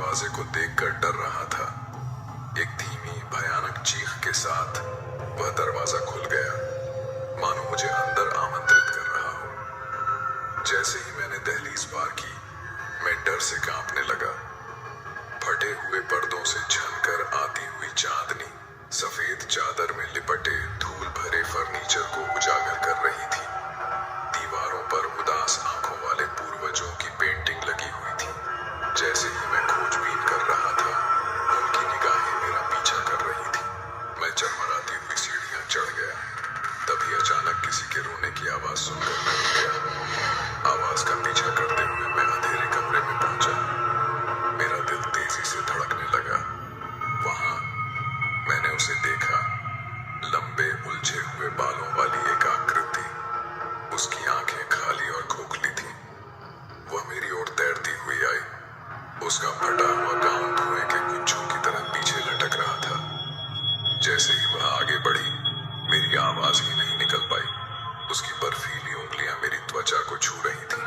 दरवाजे को देखकर डर रहा था। एक धीमी भयानक चीख के साथ वह दरवाजा खुल गया, मानो मुझे अंदर आमंत्रित कर रहा हो। जैसे ही मैंने दहलीज पार की, मैं डर से कांपने लगा। फटे हुए पर्दों से झलकर आती हुई चांदनी सफेद चादर में लिपटे धूल भरे फर्नीचर को उजागर कर रही थी। दीवारों पर उदास आंखों वाले पूर्वजों की पेंटिंग लगी हुई थी। जैसे ही मैं खोजबीन कर रहा था, उनकी निगाहें मेरा पीछा कर रही थी। मैं चरमराती हुई सीढ़ियां चढ़ गया। तभी अचानक किसी के रोने की आवाज सुनकर मैं रुक गया। आवाज का पीछा करते हुए मैं अंधेरे कमरे में पहुंचा। मेरा दिल तेजी से धड़कने लगा। वहां मैंने उसे देखा, लंबे उलझे हुए बालों वाली एक आकृति। उसकी आंखें खाली और खोखली थी। वह मेरी ओर तैरती हुई आई। उसका फटा हुआ गाउन धुएं के गुच्छों की तरह पीछे लटक रहा था। जैसे ही वह आगे बढ़ी, मेरी आवाज ही नहीं निकल पाई। उसकी बर्फीली उंगलियां मेरी त्वचा को छू रही थी।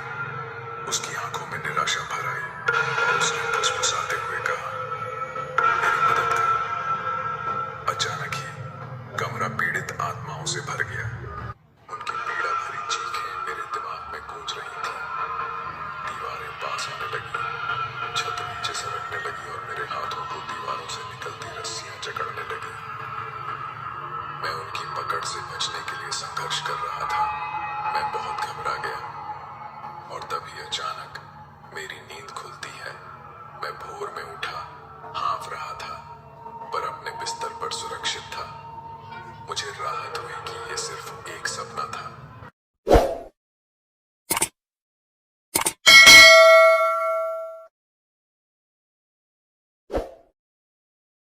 उसकी आंखों में निराशा भर आई और उसने फुसफुसाते हुए कहा, मेरी मदद कर। अचानक ही कमरा पीड़ित आत्माओं से भर गया। उनकी पीड़ा भरी चीखें मेरे दिमाग में गूंज रही थी। दीवारें पास आने लगी, छत नीचे सरकने लगी और मेरे हाथों को दीवारों से निकलती रस्सियां जकड़ने लगी। मैं उनकी पकड़ से बचने के लिए संघर्ष कर रहा था। मैं बहुत घबरा गया और तभी अचानक मेरी नींद खुलती है। मैं भोर में उठा, हाँफ रहा था, पर अपने बिस्तर पर सुरक्षित था। मुझे राहत हुई कि ये सिर्फ